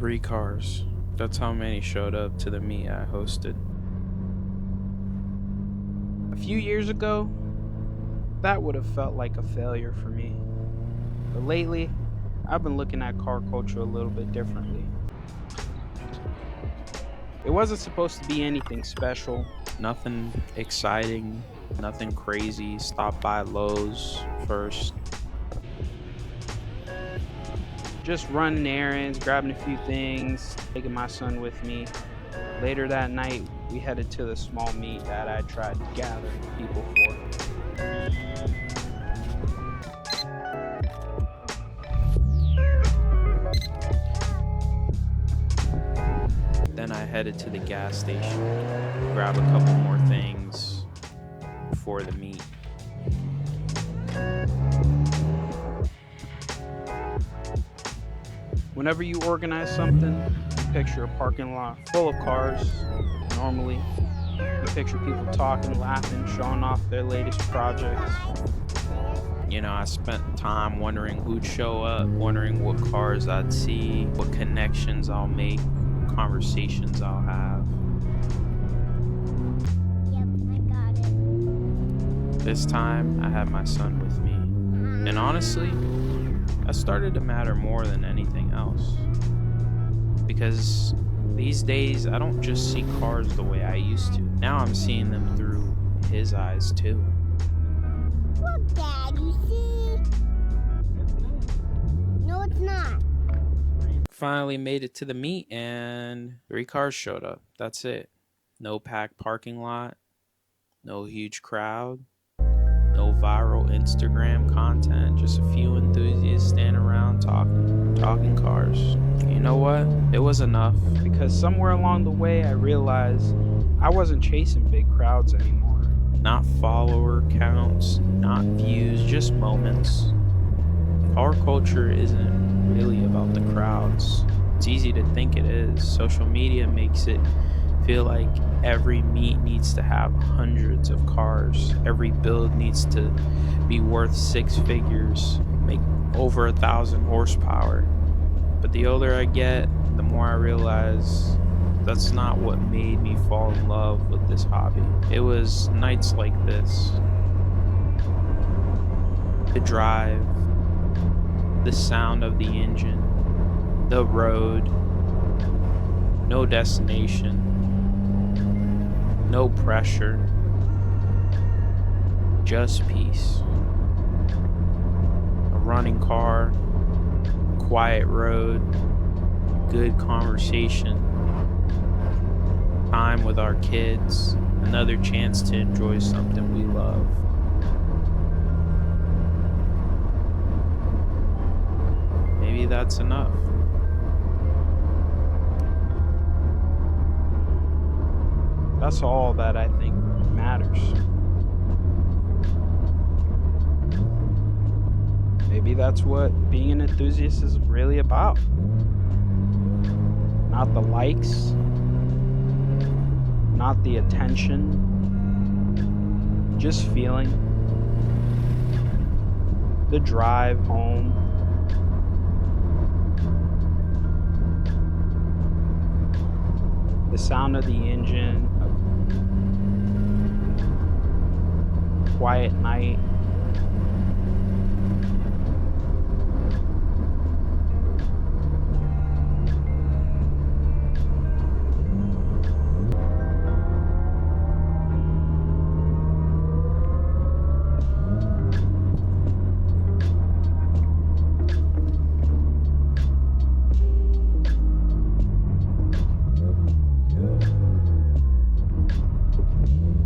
3 cars. That's how many showed up to the meet I hosted. A few years ago, that would have felt like a failure for me. But lately, I've been looking at car culture a little bit differently. It wasn't supposed to be anything special. Nothing exciting, nothing crazy. Stop by Lowe's first. Just running errands, grabbing a few things, taking my son with me. Later that night, we headed to the small meet that I tried to gather people for. Then I headed to the gas station, grab a couple more things before the meet. Whenever you organize something, you picture a parking lot full of cars. Normally, you picture people talking, laughing, showing off their latest projects. You know, I spent time wondering who'd show up, wondering what cars I'd see, what connections I'll make, what conversations I'll have. Yep, I got it. This time, I had my son with me. And honestly, that started to matter more than anything else. Because these days, I don't just see cars the way I used to. Now I'm seeing them through his eyes too. Look, Dad, you see? No, it's not. Finally made it to the meet and 3 cars showed up. That's it. No packed parking lot, no huge crowd, no viral Instagram content, just a few enthusiasts standing around talking cars. You know what? It was enough. Because somewhere along the way, I realized I wasn't chasing big crowds anymore. Not follower counts, not views, just moments. Car culture isn't really about the crowds. It's easy to think it is. Social media makes it feel like every meet needs to have hundreds of cars. Every build needs to be worth 6 figures, make over 1,000 horsepower. But the older I get, the more I realize that's not what made me fall in love with this hobby. It was nights like this. The drive, the sound of the engine, the road, no destination, no pressure, just peace. A running car, quiet road, good conversation, time with our kids, another chance to enjoy something we love. Maybe that's enough. That's all that I think matters. Maybe that's what being an enthusiast is really about. Not the likes, not the attention, just feeling the drive home. The sound of the engine, a quiet night,